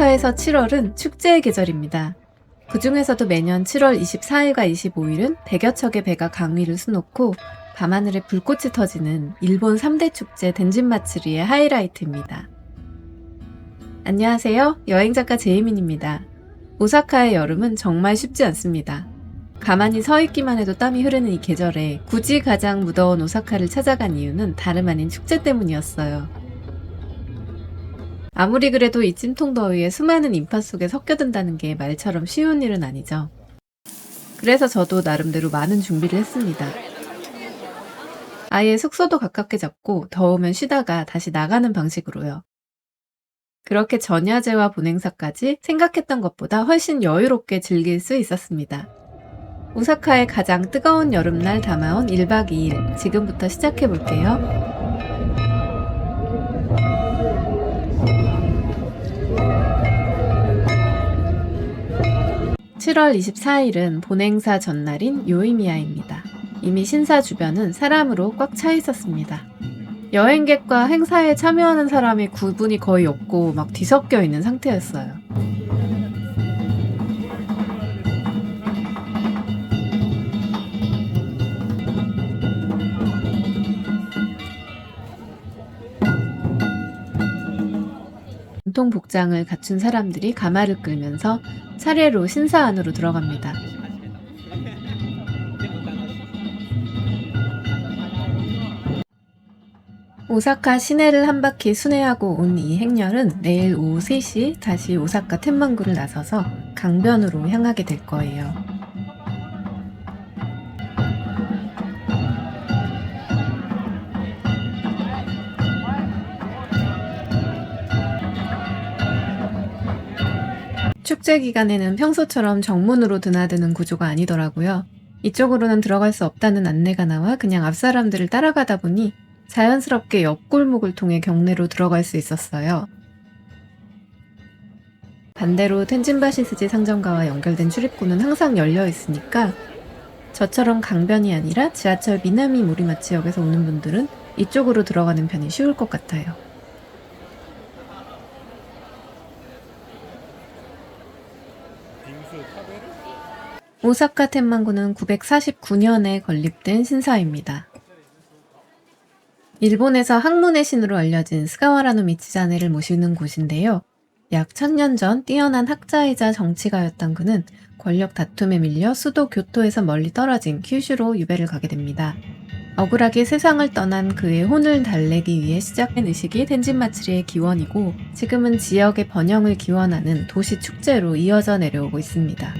오사카에서 7월은 축제의 계절입니다. 그 중에서도 매년 7월 24일과 25일은 100여 척의 배가 강위를 수놓고 밤하늘에 불꽃이 터지는 일본 3대 축제 덴진마츠리의 하이라이트입니다. 안녕하세요. 여행작가 제이민입니다. 오사카의 여름은 정말 쉽지 않습니다. 가만히 서 있기만 해도 땀이 흐르는 이 계절에 굳이 가장 무더운 오사카를 찾아간 이유는 다름 아닌 축제 때문이었어요. 아무리 그래도 이 찜통 더위에 수많은 인파 속에 섞여든다는 게 말처럼 쉬운 일은 아니죠. 그래서 저도 나름대로 많은 준비를 했습니다. 아예 숙소도 가깝게 잡고 더우면 쉬다가 다시 나가는 방식으로요. 그렇게 전야제와 본행사까지 생각했던 것보다 훨씬 여유롭게 즐길 수 있었습니다. 오사카의 가장 뜨거운 여름날 담아온 1박 2일, 지금부터 시작해볼게요. 7월 24일은 본행사 전날인 요이미야입니다. 이미 신사 주변은 사람으로 꽉 차 있었습니다. 여행객과 행사에 참여하는 사람이 구분이 거의 없고 막 뒤섞여 있는 상태였어요. 전통 복장을 갖춘 사람들이 가마를 끌면서 차례로 신사 안으로 들어갑니다. 오사카 시내를 한 바퀴 순회하고 온 이 행렬은 내일 오후 3시 다시 오사카 텐만구를 나서서 강변으로 향하게 될 거예요. 축제 기간에는 평소처럼 정문으로 드나드는 구조가 아니더라고요. 이쪽으로는 들어갈 수 없다는 안내가 나와 그냥 앞 사람들을 따라가다 보니 자연스럽게 옆골목을 통해 경내로 들어갈 수 있었어요. 반대로 텐진바시스지 상점가와 연결된 출입구는 항상 열려 있으니까 저처럼 강변이 아니라 지하철 미나미 모리마치역에서 오는 분들은 이쪽으로 들어가는 편이 쉬울 것 같아요. 오사카 텐만구는 949년에 건립된 신사입니다. 일본에서 학문의 신으로 알려진 스가와라노 미치자네를 모시는 곳인데요. 약 1000년 전 뛰어난 학자이자 정치가였던 그는 권력 다툼에 밀려 수도 교토에서 멀리 떨어진 큐슈로 유배를 가게 됩니다. 억울하게 세상을 떠난 그의 혼을 달래기 위해 시작된 의식이 텐진마츠리의 기원이고 지금은 지역의 번영을 기원하는 도시 축제로 이어져 내려오고 있습니다.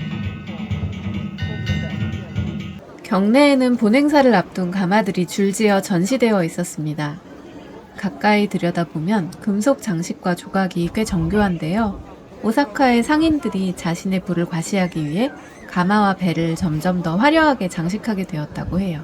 경내에는 본행사를 앞둔 가마들이 줄지어 전시되어 있었습니다. 가까이 들여다보면 금속 장식과 조각이 꽤 정교한데요. 오사카의 상인들이 자신의 부를 과시하기 위해 가마와 배를 점점 더 화려하게 장식하게 되었다고 해요.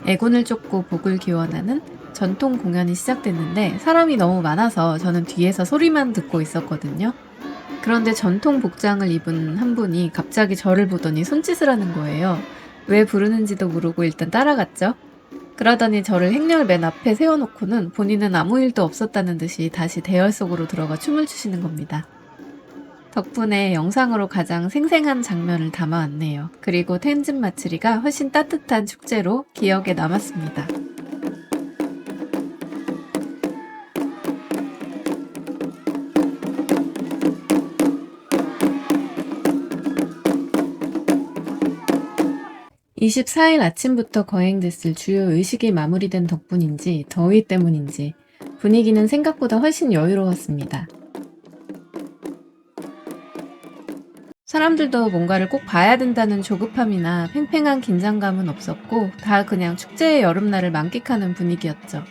애군을 쫓고 복을 기원하는 전통 공연이 시작됐는데 사람이 너무 많아서 저는 뒤에서 소리만 듣고 있었거든요. 그런데 전통 복장을 입은 한 분이 갑자기 저를 보더니 손짓을 하는 거예요. 왜 부르는지도 모르고 일단 따라갔죠. 그러더니 저를 행렬 맨 앞에 세워놓고는 본인은 아무 일도 없었다는 듯이 다시 대열 속으로 들어가 춤을 추시는 겁니다. 덕분에 영상으로 가장 생생한 장면을 담아왔네요. 그리고 텐진 마츠리가 훨씬 따뜻한 축제로 기억에 남았습니다. (24일) 아침부터 거행됐을 주요 의식이 마무리된 덕분인지 더위 때문인지 분위기는 생각보다 훨씬 여유로웠습니다. 사람들도 뭔가를 꼭 봐야 된다는 조급함이나 팽팽한 긴장감은 없었고 다 그냥 축제의 여름날을 만끽하는 분위기였죠.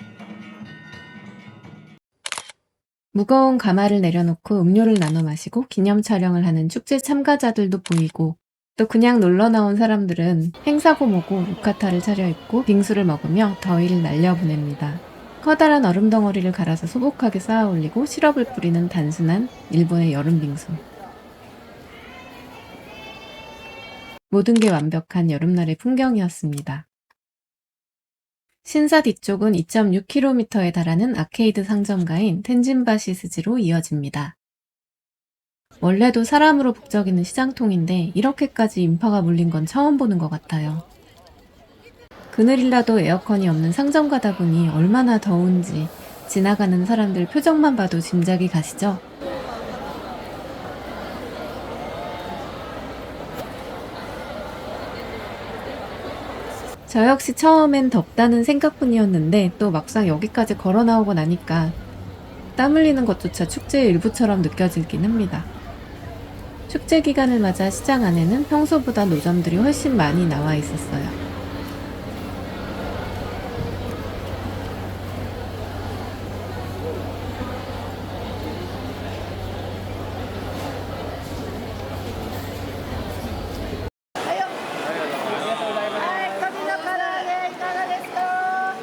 무거운 가마를 내려놓고 음료를 나눠 마시고 기념 촬영을 하는 축제 참가자들도 보이고, 또 그냥 놀러 나온 사람들은 행사고 뭐고 유카타를 차려입고 빙수를 먹으며 더위를 날려보냅니다. 커다란 얼음 덩어리를 갈아서 소복하게 쌓아 올리고 시럽을 뿌리는 단순한 일본의 여름 빙수. 모든 게 완벽한 여름날의 풍경이었습니다. 신사 뒤쪽은 2.6km에 달하는 아케이드 상점가인 텐진바시 스지로 이어집니다. 원래도 사람으로 북적이는 시장통인데 이렇게까지 인파가 몰린 건 처음 보는 것 같아요. 그늘이라도 에어컨이 없는 상점 가다 보니 얼마나 더운지 지나가는 사람들 표정만 봐도 짐작이 가시죠? 저 역시 처음엔 덥다는 생각뿐이었는데 또 막상 여기까지 걸어 나오고 나니까 땀 흘리는 것조차 축제의 일부처럼 느껴지긴 합니다. 축제 기간을 맞아 시장 안에는 평소보다 노점들이 훨씬 많이 나와 있었어요.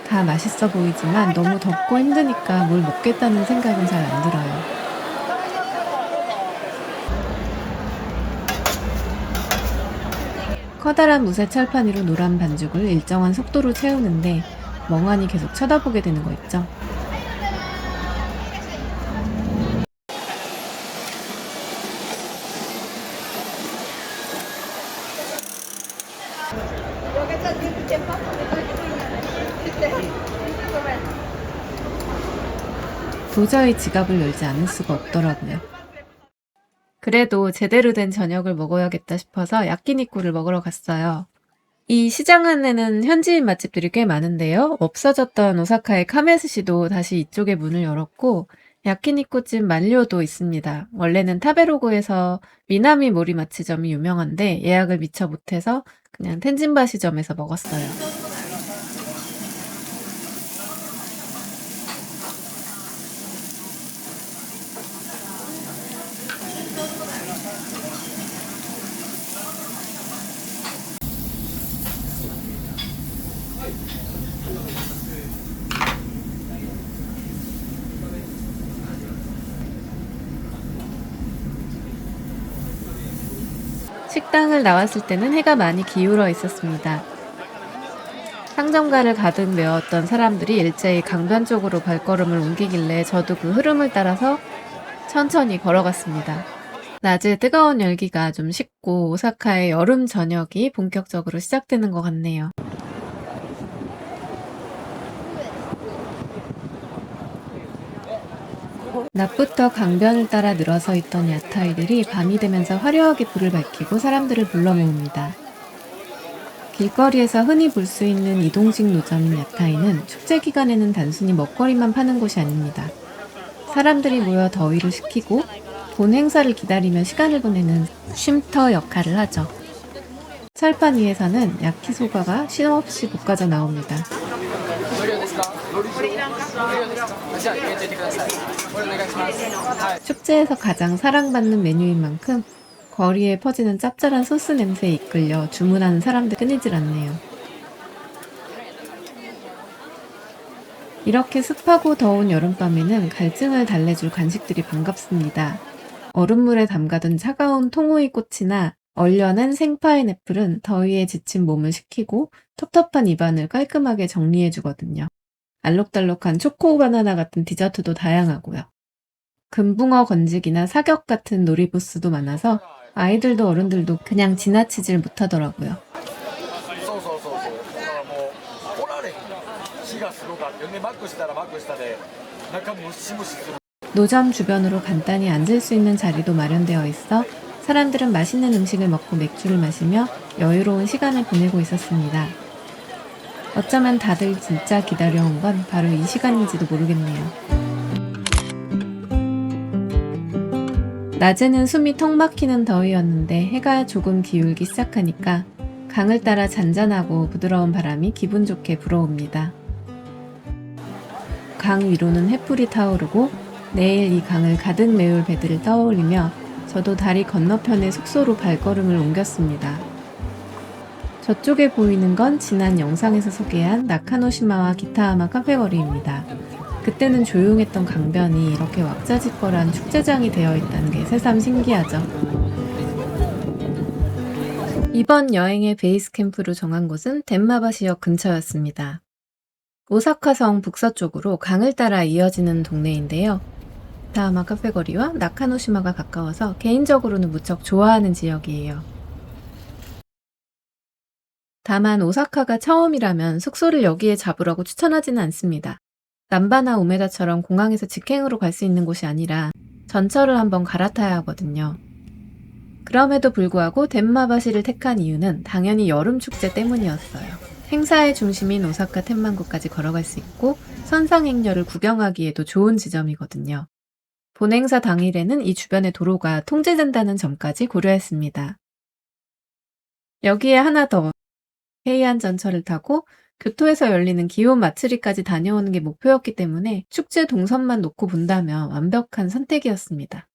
다 맛있어 보이지만 너무 덥고 힘드니까 뭘 먹겠다는 생각은 잘 안 들어요. 커다란 무쇠 철판 위로 노란 반죽을 일정한 속도로 채우는데 멍하니 계속 쳐다보게 되는 거 있죠. 도저히 지갑을 열지 않을 수가 없더라고요. 그래도 제대로 된 저녁을 먹어야겠다 싶어서 야끼니쿠를 먹으러 갔어요. 이 시장 안에는 현지인 맛집들이 꽤 많은데요. 없어졌던 오사카의 카메스시도 다시 이쪽에 문을 열었고, 야키니쿠집 만료도 있습니다. 원래는 타베로구에서 미나미 모리마치점이 유명한데 예약을 미처 못해서 그냥 텐진바시점에서 먹었어요. 식당을 나왔을 때는 해가 많이 기울어 있었습니다. 상점가를 가득 메웠던 사람들이 일제히 강변 쪽으로 발걸음을 옮기길래 저도 그 흐름을 따라서 천천히 걸어갔습니다. 낮에 뜨거운 열기가 좀 식고 오사카의 여름 저녁이 본격적으로 시작되는 것 같네요. 낮부터 강변을 따라 늘어서 있던 야타이들이 밤이 되면서 화려하게 불을 밝히고 사람들을 불러 모읍니다. 길거리에서 흔히 볼 수 있는 이동식 노점인 야타이는 축제 기간에는 단순히 먹거리만 파는 곳이 아닙니다. 사람들이 모여 더위를 식히고 본 행사를 기다리며 시간을 보내는 쉼터 역할을 하죠. 철판 위에서는 야키소바가 쉼없이 볶아져 나옵니다. 축제에서 가장 사랑받는 메뉴인 만큼 거리에 퍼지는 짭짤한 소스 냄새에 이끌려 주문하는 사람들 끊이질 않네요. 이렇게 습하고 더운 여름밤에는 갈증을 달래줄 간식들이 반갑습니다. 얼음물에 담가둔 차가운 통오이 꽃이나 얼려낸 생파인애플은 더위에 지친 몸을 식히고 텁텁한 입안을 깔끔하게 정리해주거든요. 알록달록한 초코 바나나 같은 디저트도 다양하고요. 금붕어 건지기나 사격 같은 놀이부스도 많아서 아이들도 어른들도 그냥 지나치질 못하더라고요. 노점 주변으로 간단히 앉을 수 있는 자리도 마련되어 있어 사람들은 맛있는 음식을 먹고 맥주를 마시며 여유로운 시간을 보내고 있었습니다. 어쩌면 다들 진짜 기다려온 건 바로 이 시간인지도 모르겠네요. 낮에는 숨이 턱 막히는 더위였는데 해가 조금 기울기 시작하니까 강을 따라 잔잔하고 부드러운 바람이 기분 좋게 불어옵니다. 강 위로는 햇불이 타오르고 내일 이 강을 가득 메울 배들을 떠올리며 저도 다리 건너편의 숙소로 발걸음을 옮겼습니다. 저쪽에 보이는 건 지난 영상에서 소개한 나카노시마와 기타하마 카페거리입니다. 그때는 조용했던 강변이 이렇게 왁자지껄한 축제장이 되어 있다는 게 새삼 신기하죠. 이번 여행의 베이스 캠프로 정한 곳은 덴마바시역 근처였습니다. 오사카성 북서쪽으로 강을 따라 이어지는 동네인데요. 기타하마 카페거리와 나카노시마가 가까워서 개인적으로는 무척 좋아하는 지역이에요. 다만 오사카가 처음이라면 숙소를 여기에 잡으라고 추천하지는 않습니다. 남바나 우메다처럼 공항에서 직행으로 갈 수 있는 곳이 아니라 전철을 한번 갈아타야 하거든요. 그럼에도 불구하고 덴마바시를 택한 이유는 당연히 여름 축제 때문이었어요. 행사의 중심인 오사카 텐만구까지 걸어갈 수 있고 선상행렬을 구경하기에도 좋은 지점이거든요. 본행사 당일에는 이 주변의 도로가 통제된다는 점까지 고려했습니다. 여기에 하나 더, 헤이안 전철을 타고 교토에서 열리는 기혼 마츠리까지 다녀오는 게 목표였기 때문에 축제 동선만 놓고 본다면 완벽한 선택이었습니다.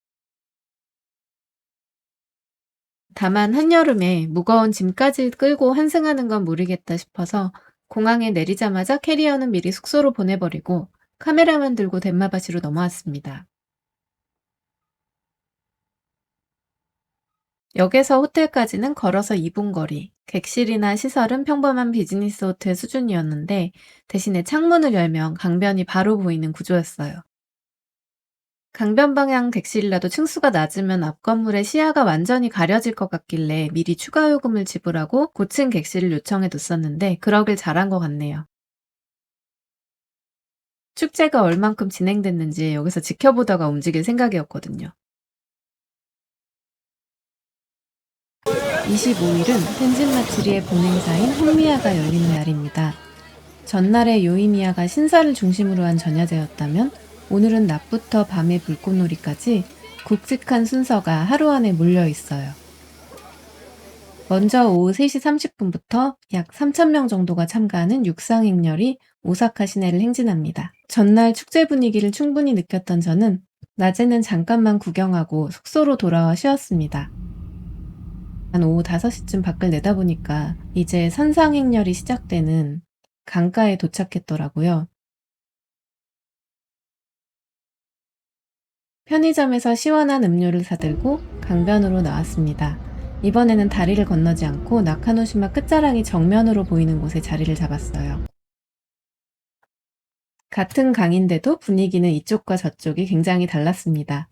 다만 한여름에 무거운 짐까지 끌고 환승하는 건 무리겠다 싶어서 공항에 내리자마자 캐리어는 미리 숙소로 보내버리고 카메라만 들고 덴마바시로 넘어왔습니다. 역에서 호텔까지는 걸어서 2분 거리, 객실이나 시설은 평범한 비즈니스 호텔 수준이었는데 대신에 창문을 열면 강변이 바로 보이는 구조였어요. 강변 방향 객실이라도 층수가 낮으면 앞 건물의 시야가 완전히 가려질 것 같길래 미리 추가 요금을 지불하고 고층 객실을 요청해 뒀었는데 그러길 잘한 것 같네요. 축제가 얼만큼 진행됐는지 여기서 지켜보다가 움직일 생각이었거든요. 25일은 텐진 마츠리의 본행사인 혼미야가 열리는 날입니다. 전날에 요이미야가 신사를 중심으로 한 전야제였다면 오늘은 낮부터 밤의 불꽃놀이까지 굵직한 순서가 하루 안에 몰려 있어요. 먼저 오후 3시 30분부터 약 3,000명 정도가 참가하는 육상행렬이 오사카 시내를 행진합니다. 전날 축제 분위기를 충분히 느꼈던 저는 낮에는 잠깐만 구경하고 숙소로 돌아와 쉬었습니다. 한 오후 5시쯤 밖을 내다보니까 이제 선상행렬이 시작되는 강가에 도착했더라고요. 편의점에서 시원한 음료를 사들고 강변으로 나왔습니다. 이번에는 다리를 건너지 않고 나카노시마 끝자락이 정면으로 보이는 곳에 자리를 잡았어요. 같은 강인데도 분위기는 이쪽과 저쪽이 굉장히 달랐습니다.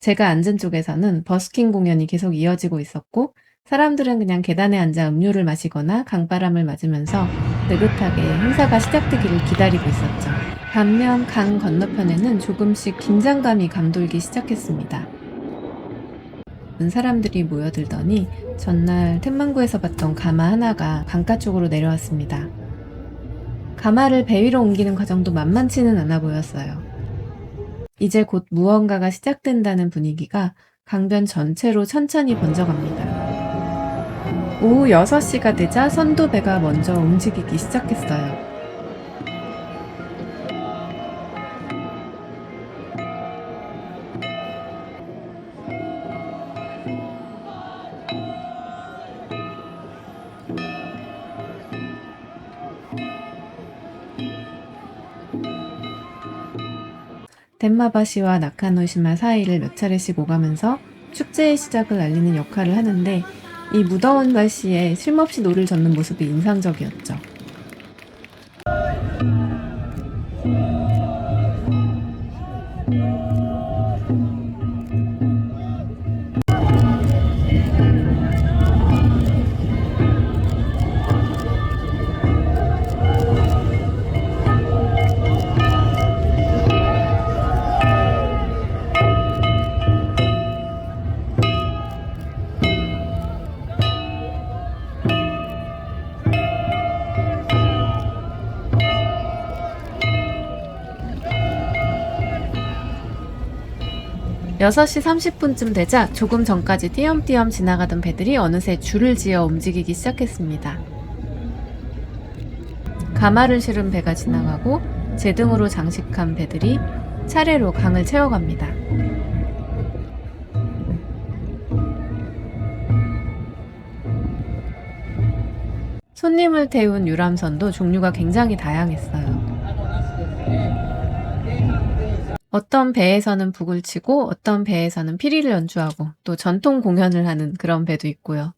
제가 앉은 쪽에서는 버스킹 공연이 계속 이어지고 있었고 사람들은 그냥 계단에 앉아 음료를 마시거나 강바람을 맞으면서 느긋하게 행사가 시작되기를 기다리고 있었죠. 반면 강 건너편에는 조금씩 긴장감이 감돌기 시작했습니다. 사람들이 모여들더니 전날 텐만구에서 봤던 가마 하나가 강가 쪽으로 내려왔습니다. 가마를 배 위로 옮기는 과정도 만만치는 않아 보였어요. 이제 곧 무언가가 시작된다는 분위기가 강변 전체로 천천히 번져갑니다. 오후 6시가 되자 선도배가 먼저 움직이기 시작했어요. 덴마바시와 나카노시마 사이를 몇 차례씩 오가면서 축제의 시작을 알리는 역할을 하는데 이 무더운 날씨에 쉼없이 노를 젓는 모습이 인상적이었죠. 여섯 시 30분쯤 되자 조금 전까지 띄엄띄엄 지나가던 배들이 어느새 줄을 지어 움직이기 시작했습니다. 가마를 실은 배가 지나가고 제등으로 장식한 배들이 차례로 강을 채워갑니다. 손님을 태운 유람선도 종류가 굉장히 다양했어요. 어떤 배에서는 북을 치고 어떤 배에서는 피리를 연주하고 또 전통 공연을 하는 그런 배도 있고요.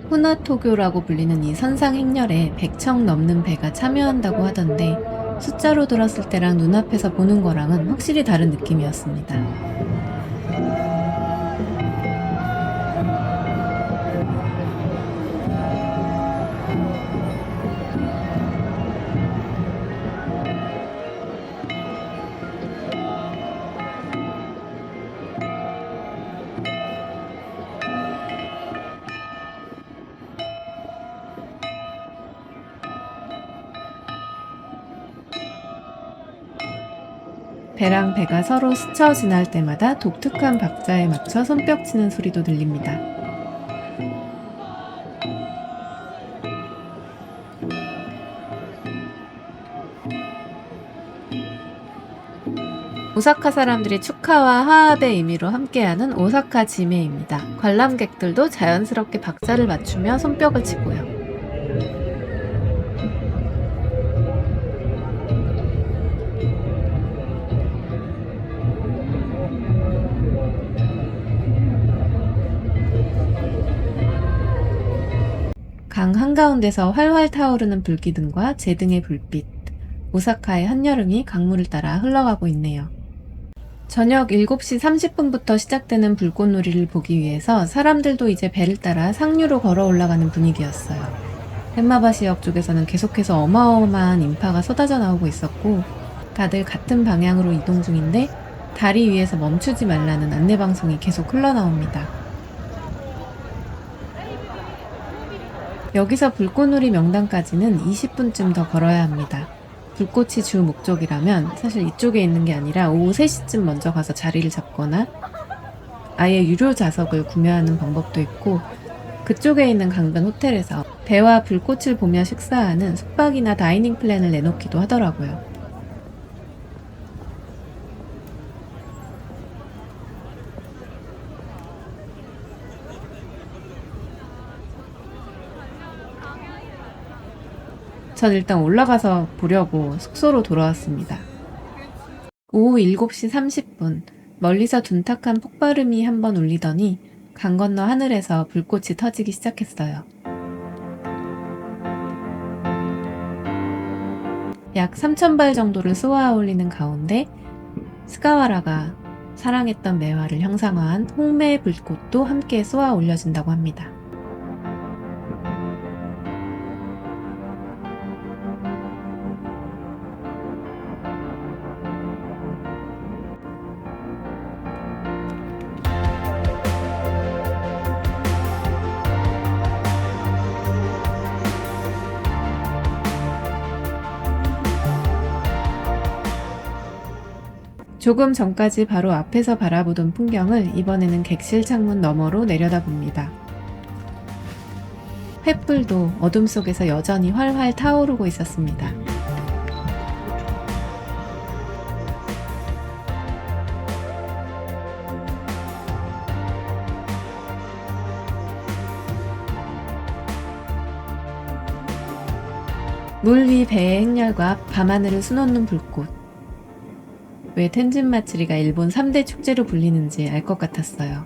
후나토교라고 불리는 이 선상 행렬에 100척 넘는 배가 참여한다고 하던데 숫자로 들었을 때랑 눈앞에서 보는 거랑은 확실히 다른 느낌이었습니다. 배랑 배가 서로 스쳐 지날 때마다 독특한 박자에 맞춰 손뼉 치는 소리도 들립니다. 오사카 사람들이 축하와 화합의 의미로 함께하는 오사카 지메입니다. 관람객들도 자연스럽게 박자를 맞추며 손뼉을 치고요. 강 한가운데서 활활 타오르는 불기둥과 제등의 불빛, 오사카의 한여름이 강물을 따라 흘러가고 있네요. 저녁 7시 30분부터 시작되는 불꽃놀이를 보기 위해서 사람들도 이제 배를 따라 상류로 걸어 올라가는 분위기였어요. 헨마바시역 쪽에서는 계속해서 어마어마한 인파가 쏟아져 나오고 있었고 다들 같은 방향으로 이동 중인데 다리 위에서 멈추지 말라는 안내방송이 계속 흘러나옵니다. 여기서 불꽃놀이 명당까지는 20분쯤 더 걸어야 합니다. 불꽃이 주 목적이라면 사실 이쪽에 있는 게 아니라 오후 3시쯤 먼저 가서 자리를 잡거나 아예 유료 좌석을 구매하는 방법도 있고 그쪽에 있는 강변 호텔에서 배와 불꽃을 보며 식사하는 숙박이나 다이닝 플랜을 내놓기도 하더라고요. 전 일단 올라가서 보려고 숙소로 돌아왔습니다. 오후 7시 30분, 멀리서 둔탁한 폭발음이 한번 울리더니 강 건너 하늘에서 불꽃이 터지기 시작했어요. 약 3,000발 정도를 쏘아 올리는 가운데 스가와라가 사랑했던 매화를 형상화한 홍매 불꽃도 함께 쏘아 올려진다고 합니다. 조금 전까지 바로 앞에서 바라보던 풍경을 이번에는 객실 창문 너머로 내려다봅니다. 횃불도 어둠 속에서 여전히 활활 타오르고 있었습니다. 물 위 배의 행렬과 밤하늘을 수놓는 불꽃. 왜 텐진 마츠리가 일본 3대 축제로 불리는지 알 것 같았어요.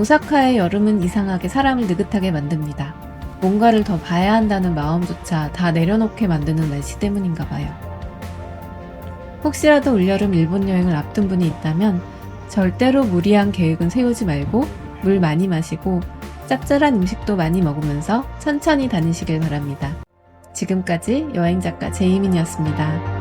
오사카의 여름은 이상하게 사람을 느긋하게 만듭니다. 뭔가를 더 봐야 한다는 마음조차 다 내려놓게 만드는 날씨 때문인가 봐요. 혹시라도 올여름 일본 여행을 앞둔 분이 있다면 절대로 무리한 계획은 세우지 말고 물 많이 마시고 짭짤한 음식도 많이 먹으면서 천천히 다니시길 바랍니다. 지금까지 여행작가 제이민이었습니다.